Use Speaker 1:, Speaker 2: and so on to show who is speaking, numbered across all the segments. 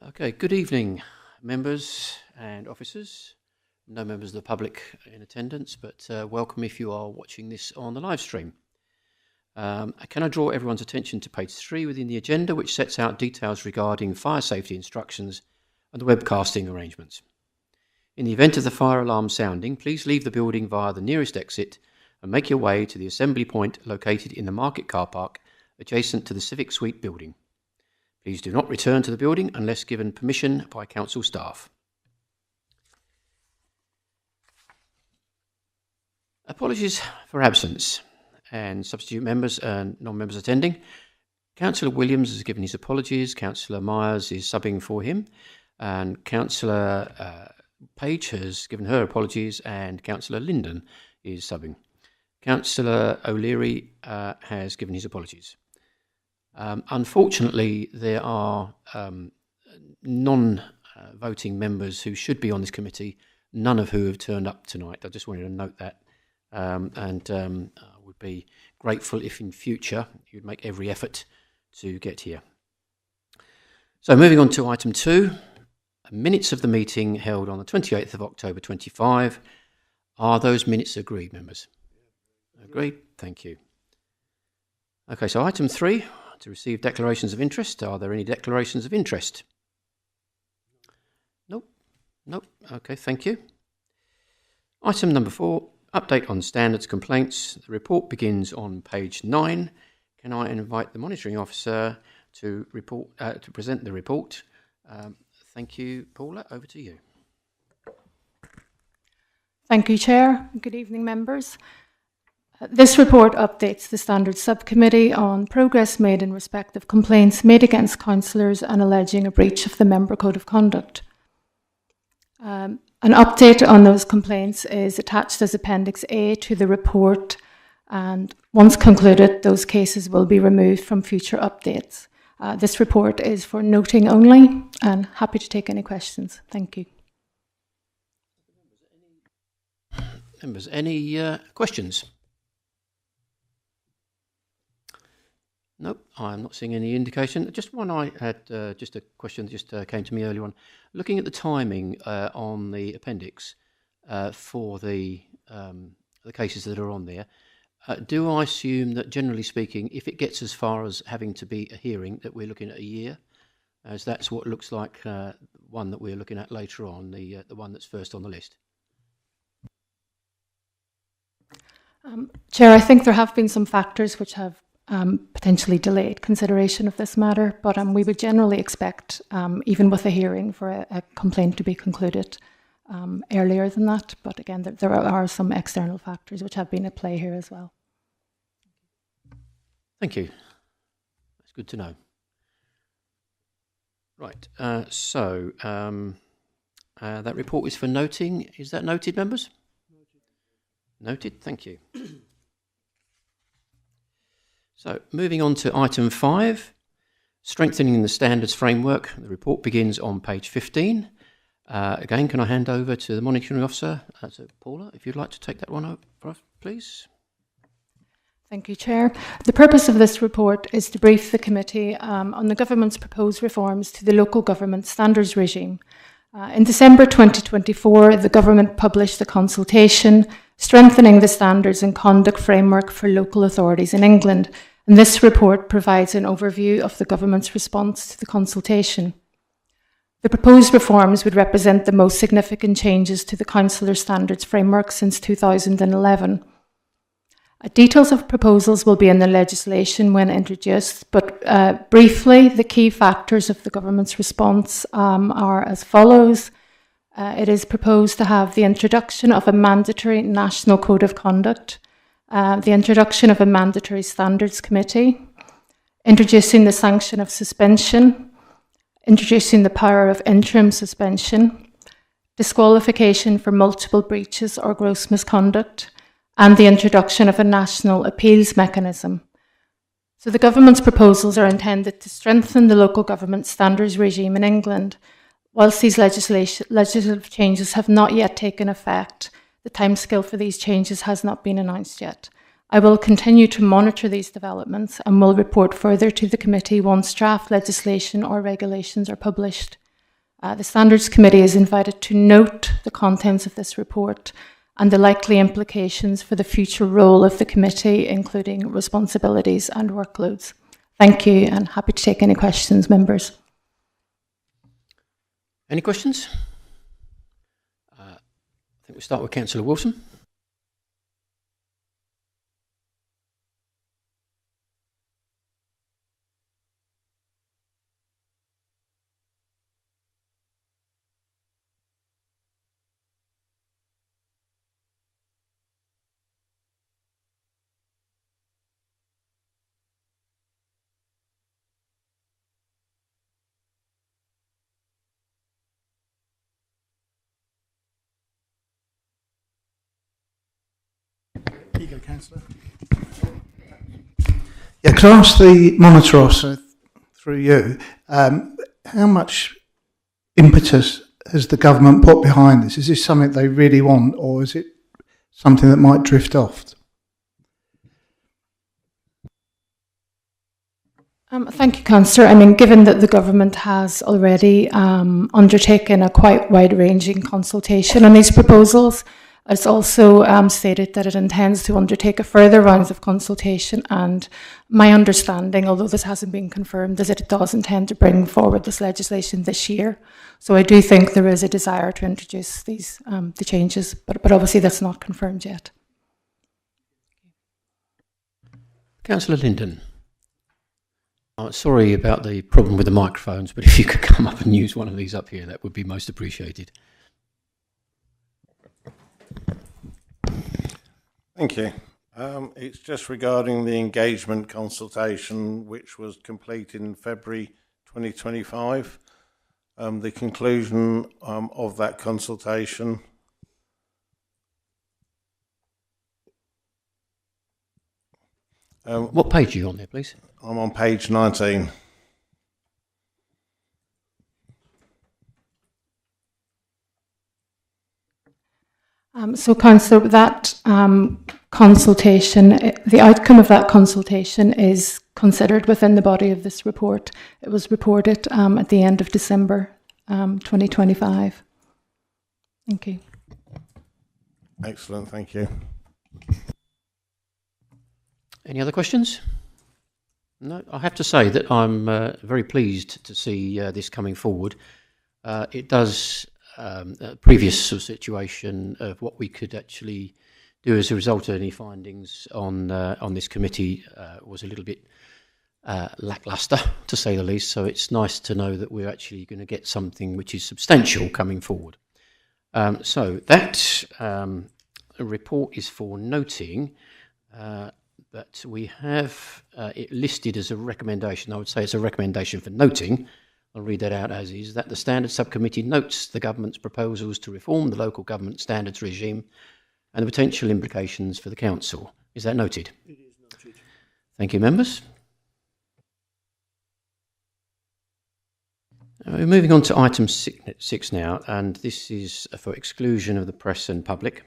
Speaker 1: Okay, good evening, members and officers. No members of the public in attendance, but welcome if you are watching this on the live stream. Can I draw everyone's attention to page 3 within the agenda, which sets out details regarding fire safety instructions and the webcasting arrangements. In the event of the fire alarm sounding, please leave the building via the nearest exit and make your way to the assembly point located in the market car park adjacent to the Civic Suite building. Please do not return to the building unless given permission by council staff. Apologies for absence and substitute members and non-members attending. Councillor Williams has given his apologies, Councillor Myers is subbing for him, and Councillor Page has given her apologies, and Councillor Linden is subbing. Councillor O'Leary has given his apologies. Unfortunately, there are non-voting members who should be on this committee, none of who have turned up tonight. I just wanted to note that, and I would be grateful if in future you'd make every effort to get here. So moving on to item 2, minutes of the meeting held on the 28th of October 25. Are those minutes agreed, members? Agreed, thank you. Okay, so item 3. To receive declarations of interest. Are there any declarations of interest? Nope. Okay, thank you. Item number 4, update on standards complaints. The report begins on page 9. Can I invite the monitoring officer to present the report? Thank you, Paula. Over to you.
Speaker 2: Thank you, Chair. Good evening, members. This report updates the Standards Subcommittee on progress made in respect of complaints made against councillors and alleging a breach of the Member Code of Conduct. An update on those complaints is attached as Appendix A to the report, and once concluded, those cases will be removed from future updates. This report is for noting only, and happy to take any questions. Thank you.
Speaker 1: Members, any questions? Nope, I'm not seeing any indication. Just one I had, just a question that just came to me earlier on. Looking at the timing on the appendix for the cases that are on there, do I assume that generally speaking, if it gets as far as having to be a hearing, that we're looking at a year, as that's what looks like one that we're looking at later on, the one that's first on the list?
Speaker 2: Chair, I think there have been some factors which have potentially delayed consideration of this matter, but we would generally expect, even with a hearing, for a complaint to be concluded earlier than that. But again, there are some external factors which have been at play here as well.
Speaker 1: Thank you. That's good to know. Right, so that report is for noting. Is that noted, members? Noted, thank you. So, moving on to item 5, strengthening the standards framework. The report begins on page 15. Again, can I hand over to the monitoring officer? So Paula, if you'd like to take that one over, please.
Speaker 2: Thank you, Chair. The purpose of this report is to brief the committee on the government's proposed reforms to the local government standards regime. In December 2024, the government published a consultation strengthening the standards and conduct framework for local authorities in England, and this report provides an overview of the government's response to the consultation. The proposed reforms would represent the most significant changes to the councillor standards framework since 2011. Details of proposals will be in the legislation when introduced, but briefly, the key factors of the government's response are as follows. It is proposed to have the introduction of a mandatory national code of conduct, the introduction of a mandatory standards committee, introducing the sanction of suspension, introducing the power of interim suspension, disqualification for multiple breaches or gross misconduct, and the introduction of a national appeals mechanism. So the government's proposals are intended to strengthen the local government standards regime in England. Whilst these legislative changes have not yet taken effect, the timescale for these changes has not been announced yet. I will continue to monitor these developments and will report further to the committee once draft legislation or regulations are published. The Standards Committee is invited to note the contents of this report and the likely implications for the future role of the committee, including responsibilities and workloads. Thank you, and happy to take any questions, members.
Speaker 1: Any questions? I think we'll start with Councillor Wilson.
Speaker 3: Here you go, Councillor. Yeah, could I ask the monitor officer through you, how much impetus has the government put behind this? Is this something they really want, or is it something that might drift off?
Speaker 2: Thank you, Councillor. I mean, given that the government has already undertaken a quite wide-ranging consultation on these proposals, it's also stated that it intends to undertake a further rounds of consultation, and my understanding, although this hasn't been confirmed, is that it does intend to bring forward this legislation this year. So I do think there is a desire to introduce these the changes, but obviously that's not confirmed yet.
Speaker 1: Councillor Linden. Sorry about the problem with the microphones, but if you could come up and use one of these up here, that would be most appreciated.
Speaker 4: Thank you. It's just regarding the engagement consultation, which was completed in February 2025. The conclusion of that consultation.
Speaker 1: What page are you on there, please?
Speaker 4: I'm on page 19.
Speaker 2: So, Councillor, that consultation, the outcome of that consultation is considered within the body of this report. It was reported at the end of December 2025. Thank you.
Speaker 4: Excellent, thank you.
Speaker 1: Any other questions? No, I have to say that I'm very pleased to see this coming forward. It does previous sort of situation of what we could actually do as a result of any findings on this committee was a little bit lackluster, to say the least. So it's nice to know that we're actually going to get something which is substantial coming forward. So that report is for noting, but we have it listed as a recommendation. I would say it's a recommendation for noting. I'll read that out as is, that the Standards Subcommittee notes the government's proposals to reform the local government standards regime and the potential implications for the council. Is that noted? It is noted. Thank you, members. We're moving on to item 6 now, and this is for exclusion of the press and public.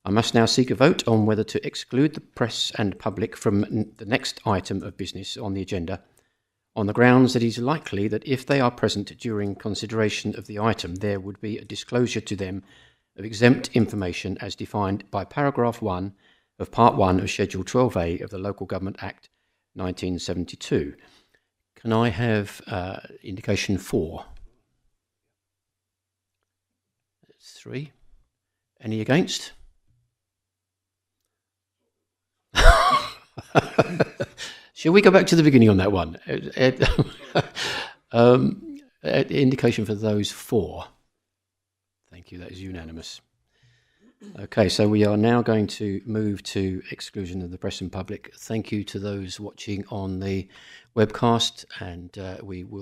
Speaker 1: I must now seek a vote on whether to exclude the press and public from the next item of business on the agenda, on the grounds that it is likely that if they are present during consideration of the item, there would be a disclosure to them of exempt information as defined by paragraph 1 of Part 1 of Schedule 12A of the Local Government Act 1972. Can I have indication 4? That's 3. Any against? Shall we go back to the beginning on that one? Indication for those 4. Thank you, that is unanimous. Okay, so we are now going to move to exclusion of the press and public. Thank you to those watching on the webcast, and we will